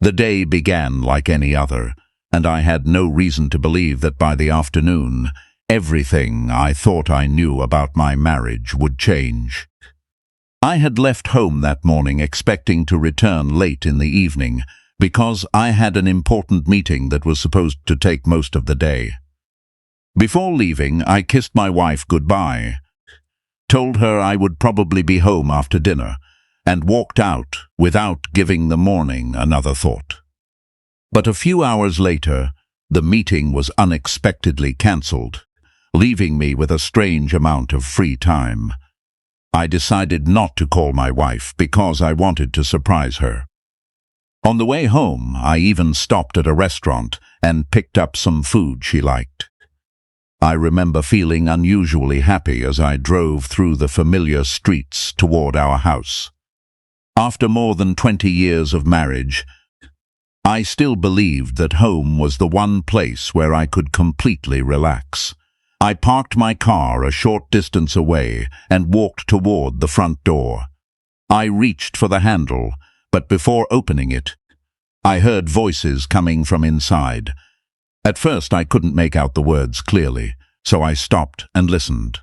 The day began like any other, and I had no reason to believe that by the afternoon, everything I thought I knew about my marriage would change. I had left home that morning expecting to return late in the evening because I had an important meeting that was supposed to take most of the day. Before leaving, I kissed my wife goodbye, told her I would probably be home after dinner, and walked out without giving the morning another thought. But a few hours later, the meeting was unexpectedly cancelled, leaving me with a strange amount of free time. I decided not to call my wife because I wanted to surprise her. On the way home, I even stopped at a restaurant and picked up some food she liked. I remember feeling unusually happy as I drove through the familiar streets toward our house. After more than 20 years of marriage, I still believed that home was the one place where I could completely relax. I parked my car a short distance away and walked toward the front door. I reached for the handle, but before opening it, I heard voices coming from inside. At first I couldn't make out the words clearly, so I stopped and listened.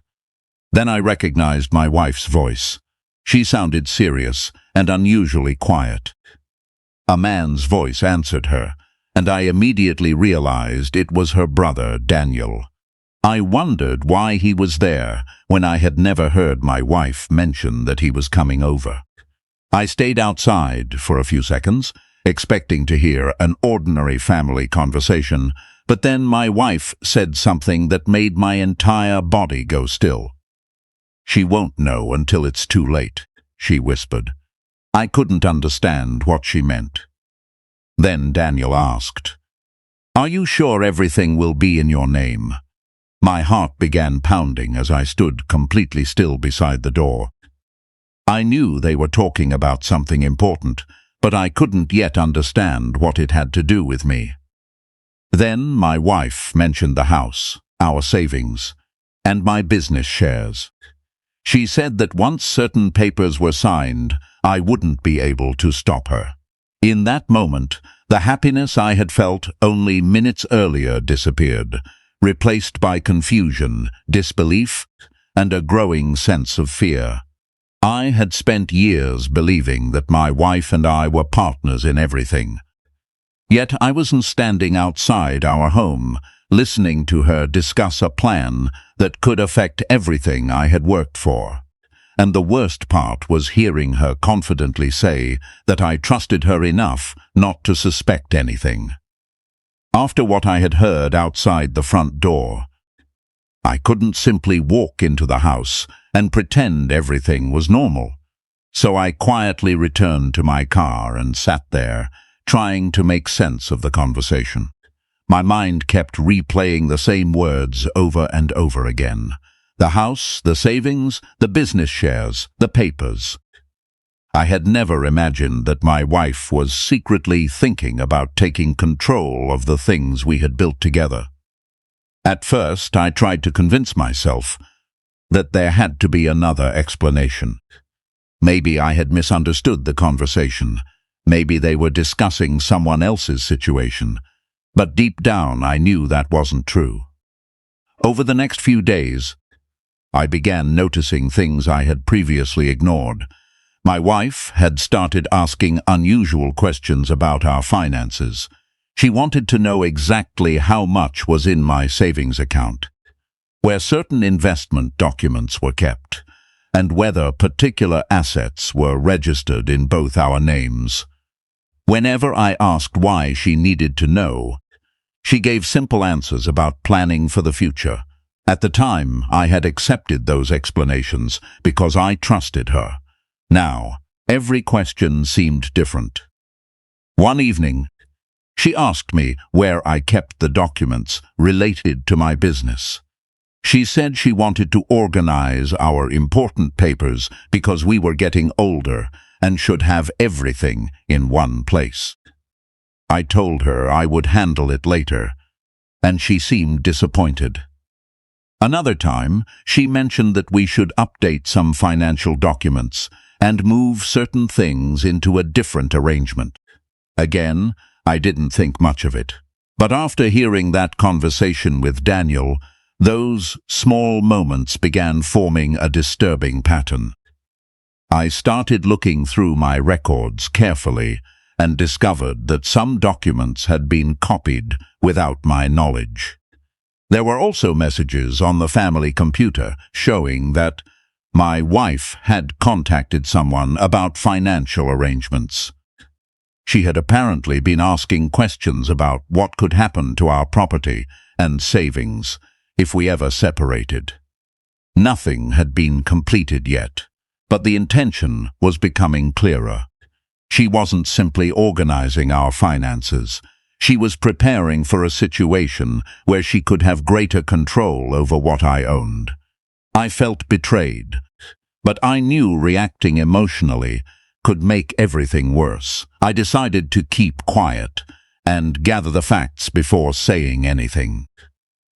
Then I recognized my wife's voice. She sounded serious and unusually quiet. A man's voice answered her, and I immediately realized it was her brother, Daniel. I wondered why he was there when I had never heard my wife mention that he was coming over. I stayed outside for a few seconds, expecting to hear an ordinary family conversation, but then my wife said something that made my entire body go still. "She won't know until it's too late," she whispered. I couldn't understand what she meant. Then Daniel asked, "Are you sure everything will be in your name?" My heart began pounding as I stood completely still beside the door. I knew they were talking about something important, but I couldn't yet understand what it had to do with me. Then my wife mentioned the house, our savings, and my business shares. She said that once certain papers were signed, I wouldn't be able to stop her. In that moment, the happiness I had felt only minutes earlier disappeared, replaced by confusion, disbelief, and a growing sense of fear. I had spent years believing that my wife and I were partners in everything. Yet I wasn't standing outside our home, listening to her discuss a plan that could affect everything I had worked for. And the worst part was hearing her confidently say that I trusted her enough not to suspect anything. After what I had heard outside the front door, I couldn't simply walk into the house and pretend everything was normal. So I quietly returned to my car and sat there, trying to make sense of the conversation. My mind kept replaying the same words over and over again. The house, the savings, the business shares, the papers. I had never imagined that my wife was secretly thinking about taking control of the things we had built together. At first, I tried to convince myself that there had to be another explanation. Maybe I had misunderstood the conversation. Maybe they were discussing someone else's situation. But deep down, I knew that wasn't true. Over the next few days, I began noticing things I had previously ignored. My wife had started asking unusual questions about our finances. She wanted to know exactly how much was in my savings account, where certain investment documents were kept, and whether particular assets were registered in both our names. Whenever I asked why she needed to know, she gave simple answers about planning for the future. At the time, I had accepted those explanations because I trusted her. Now, every question seemed different. One evening, she asked me where I kept the documents related to my business. She said she wanted to organize our important papers because we were getting older and should have everything in one place. I told her I would handle it later, and she seemed disappointed. Another time, she mentioned that we should update some financial documents and move certain things into a different arrangement. Again, I didn't think much of it. But after hearing that conversation with Daniel, those small moments began forming a disturbing pattern. I started looking through my records carefully and discovered that some documents had been copied without my knowledge. There were also messages on the family computer showing that my wife had contacted someone about financial arrangements. She had apparently been asking questions about what could happen to our property and savings if we ever separated. Nothing had been completed yet, but the intention was becoming clearer. She wasn't simply organizing our finances. She was preparing for a situation where she could have greater control over what I owned. I felt betrayed, but I knew reacting emotionally could make everything worse. I decided to keep quiet and gather the facts before saying anything.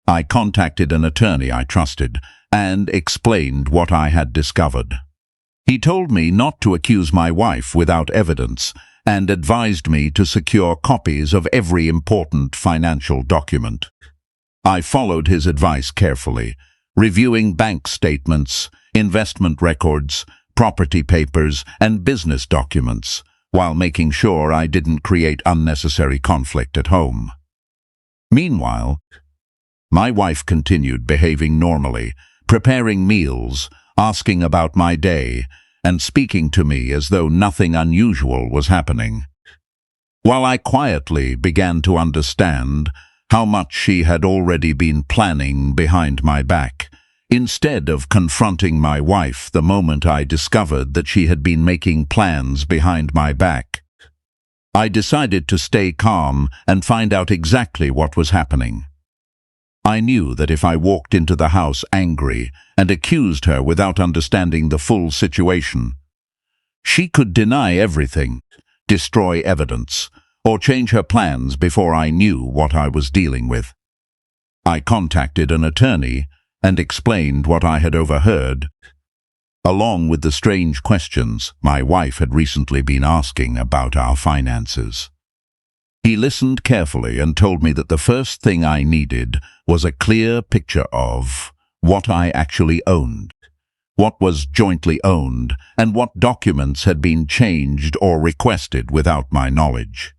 I contacted an attorney I trusted and explained what I had discovered. He told me not to accuse my wife without evidence and advised me to secure copies of every important financial document. I followed his advice carefully, reviewing bank statements, investment records, property papers, and business documents, while making sure I didn't create unnecessary conflict at home. Meanwhile, my wife continued behaving normally, preparing meals, asking about my day, and speaking to me as though nothing unusual was happening. While I quietly began to understand how much she had already been planning behind my back, instead of confronting my wife the moment I discovered that she had been making plans behind my back, I decided to stay calm and find out exactly what was happening. I knew that if I walked into the house angry and accused her without understanding the full situation, she could deny everything, destroy evidence, or change her plans before I knew what I was dealing with. I contacted an attorney and explained what I had overheard, along with the strange questions my wife had recently been asking about our finances. He listened carefully and told me that the first thing I needed was a clear picture of what I actually owned, what was jointly owned, and what documents had been changed or requested without my knowledge.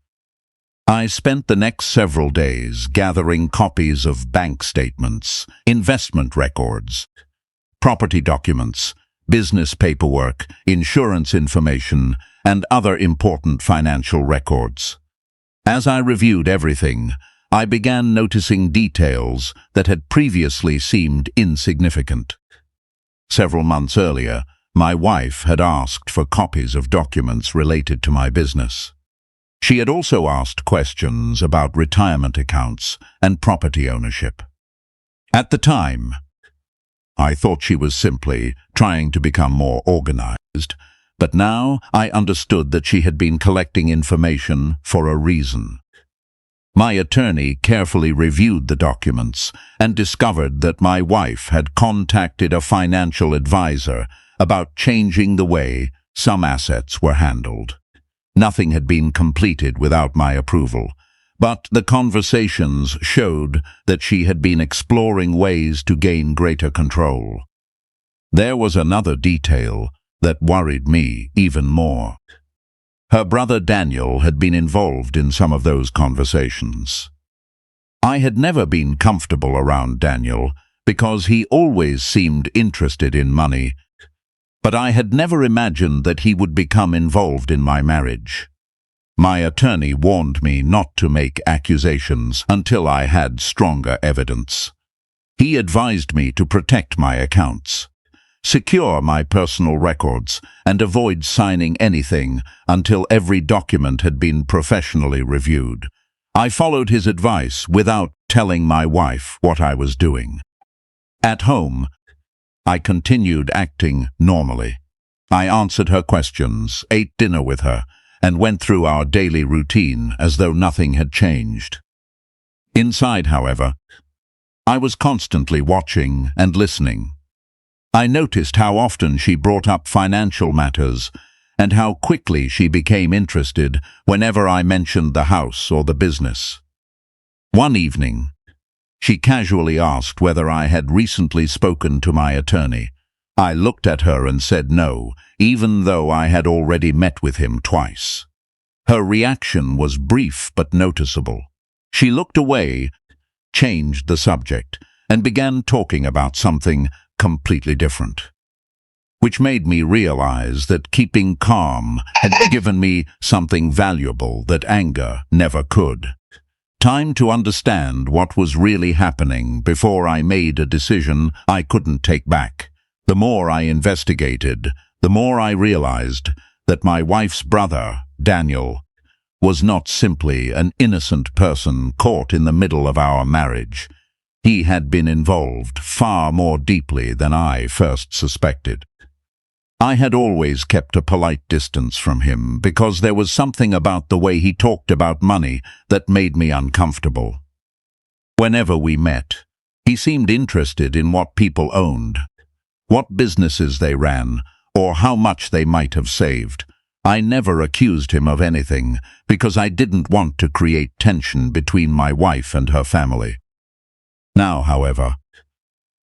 I spent the next several days gathering copies of bank statements, investment records, property documents, business paperwork, insurance information, and other important financial records. As I reviewed everything, I began noticing details that had previously seemed insignificant. Several months earlier, my wife had asked for copies of documents related to my business. She had also asked questions about retirement accounts and property ownership. At the time, I thought she was simply trying to become more organized, but now I understood that she had been collecting information for a reason. My attorney carefully reviewed the documents and discovered that my wife had contacted a financial advisor about changing the way some assets were handled. Nothing had been completed without my approval, but the conversations showed that she had been exploring ways to gain greater control. There was another detail that worried me even more. Her brother Daniel had been involved in some of those conversations. I had never been comfortable around Daniel because he always seemed interested in money, but I had never imagined that he would become involved in my marriage. My attorney warned me not to make accusations until I had stronger evidence. He advised me to protect my accounts, secure my personal records, and avoid signing anything until every document had been professionally reviewed. I followed his advice without telling my wife what I was doing. At home, I continued acting normally. I answered her questions, ate dinner with her, and went through our daily routine as though nothing had changed. Inside, however, I was constantly watching and listening. I noticed how often she brought up financial matters and how quickly she became interested whenever I mentioned the house or the business. One evening, she casually asked whether I had recently spoken to my attorney. I looked at her and said no, even though I had already met with him twice. Her reaction was brief but noticeable. She looked away, changed the subject, and began talking about something completely different, which made me realize that keeping calm had given me something valuable that anger never could. Time to understand what was really happening before I made a decision I couldn't take back. The more I investigated, the more I realized that my wife's brother, Daniel, was not simply an innocent person caught in the middle of our marriage. He had been involved far more deeply than I first suspected. I had always kept a polite distance from him because there was something about the way he talked about money that made me uncomfortable. Whenever we met, he seemed interested in what people owned, what businesses they ran, or how much they might have saved. I never accused him of anything because I didn't want to create tension between my wife and her family. Now, however,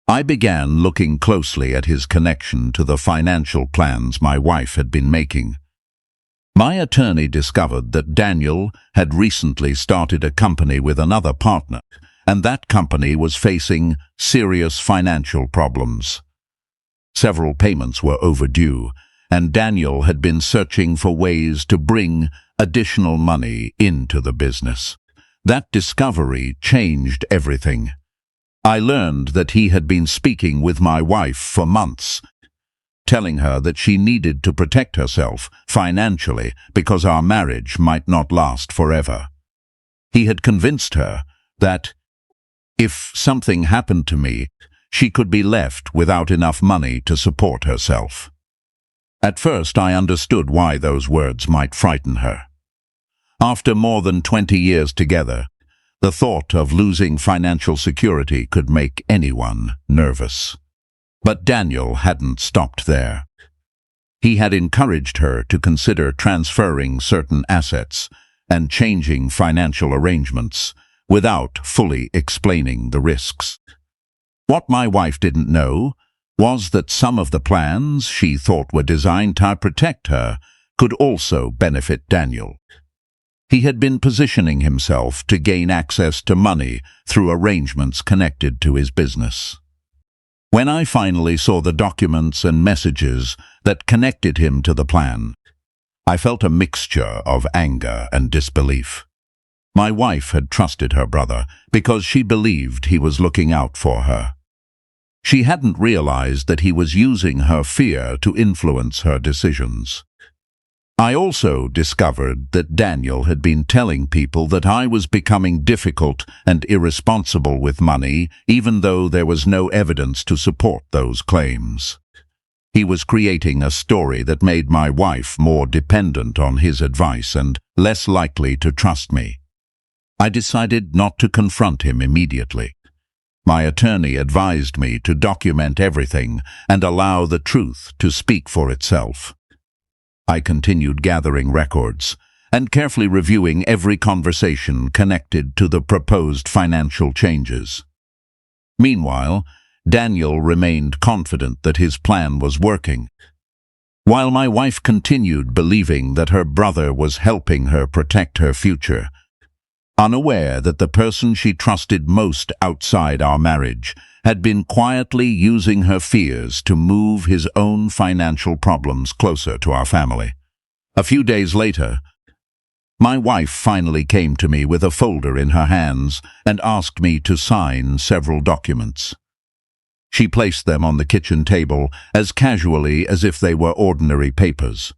I began looking closely at his connection to the financial plans my wife had been making. My attorney discovered that Daniel had recently started a company with another partner, and that company was facing serious financial problems. Several payments were overdue, and Daniel had been searching for ways to bring additional money into the business. That discovery changed everything. I learned that he had been speaking with my wife for months, telling her that she needed to protect herself financially because our marriage might not last forever. He had convinced her that if something happened to me, she could be left without enough money to support herself. At first, I understood why those words might frighten her. After more than 20 years together, the thought of losing financial security could make anyone nervous. But Daniel hadn't stopped there. He had encouraged her to consider transferring certain assets and changing financial arrangements without fully explaining the risks. What my wife didn't know was that some of the plans she thought were designed to protect her could also benefit Daniel. He had been positioning himself to gain access to money through arrangements connected to his business. When I finally saw the documents and messages that connected him to the plan, I felt a mixture of anger and disbelief. My wife had trusted her brother because she believed he was looking out for her. She hadn't realized that he was using her fear to influence her decisions. I also discovered that Daniel had been telling people that I was becoming difficult and irresponsible with money, even though there was no evidence to support those claims. He was creating a story that made my wife more dependent on his advice and less likely to trust me. I decided not to confront him immediately. My attorney advised me to document everything and allow the truth to speak for itself. I continued gathering records and carefully reviewing every conversation connected to the proposed financial changes. Meanwhile, Daniel remained confident that his plan was working, while my wife continued believing that her brother was helping her protect her future, unaware that the person she trusted most outside our marriage had been quietly using her fears to move his own financial problems closer to our family. A few days later, my wife finally came to me with a folder in her hands and asked me to sign several documents. She placed them on the kitchen table as casually as if they were ordinary papers.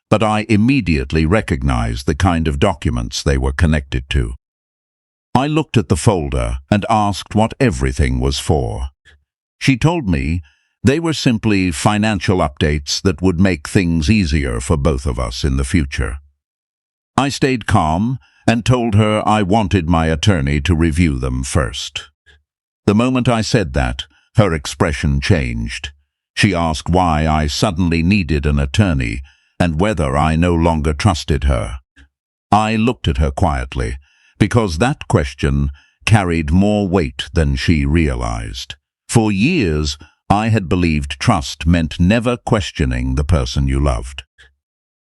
But I immediately recognized the kind of documents they were connected to. I looked at the folder and asked what everything was for. She told me they were simply financial updates that would make things easier for both of us in the future. I stayed calm and told her I wanted my attorney to review them first. The moment I said that, her expression changed. She asked why I suddenly needed an attorney and whether I no longer trusted her. I looked at her quietly, because that question carried more weight than she realized. For years, I had believed trust meant never questioning the person you loved.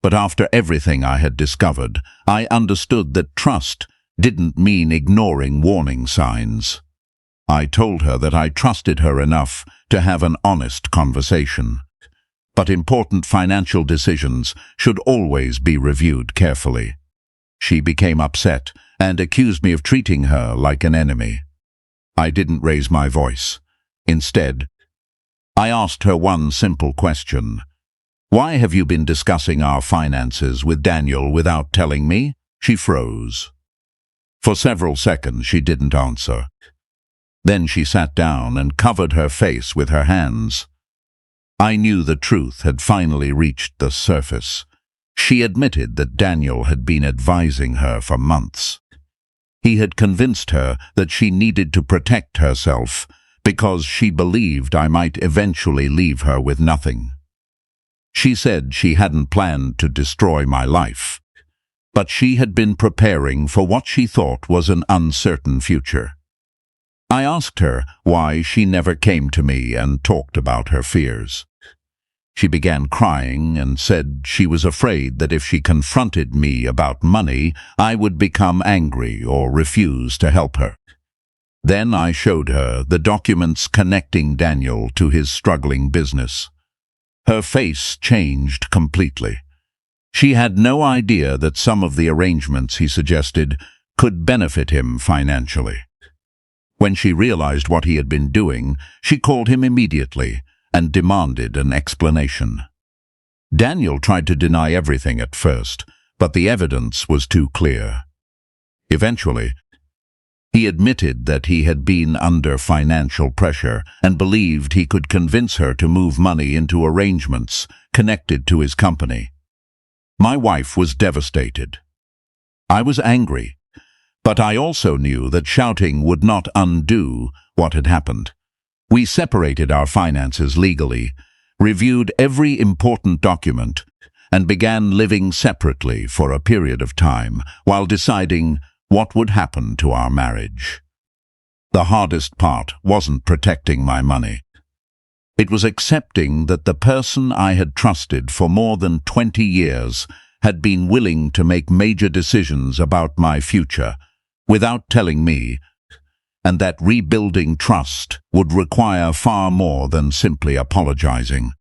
But after everything I had discovered, I understood that trust didn't mean ignoring warning signs. I told her that I trusted her enough to have an honest conversation. But important financial decisions should always be reviewed carefully. She became upset and accused me of treating her like an enemy. I didn't raise my voice. Instead, I asked her one simple question. "Why have you been discussing our finances with Daniel without telling me?" She froze. For several seconds she didn't answer. Then she sat down and covered her face with her hands. I knew the truth had finally reached the surface. She admitted that Daniel had been advising her for months. He had convinced her that she needed to protect herself because she believed I might eventually leave her with nothing. She said she hadn't planned to destroy my life, but she had been preparing for what she thought was an uncertain future. I asked her why she never came to me and talked about her fears. She began crying and said she was afraid that if she confronted me about money, I would become angry or refuse to help her. Then I showed her the documents connecting Daniel to his struggling business. Her face changed completely. She had no idea that some of the arrangements he suggested could benefit him financially. When she realized what he had been doing, she called him immediately and demanded an explanation. Daniel tried to deny everything at first, but the evidence was too clear. Eventually, he admitted that he had been under financial pressure and believed he could convince her to move money into arrangements connected to his company. My wife was devastated. I was angry, but I also knew that shouting would not undo what had happened. We separated our finances legally, reviewed every important document, and began living separately for a period of time while deciding what would happen to our marriage. The hardest part wasn't protecting my money. It was accepting that the person I had trusted for more than 20 years had been willing to make major decisions about my future without telling me, and that rebuilding trust would require far more than simply apologizing.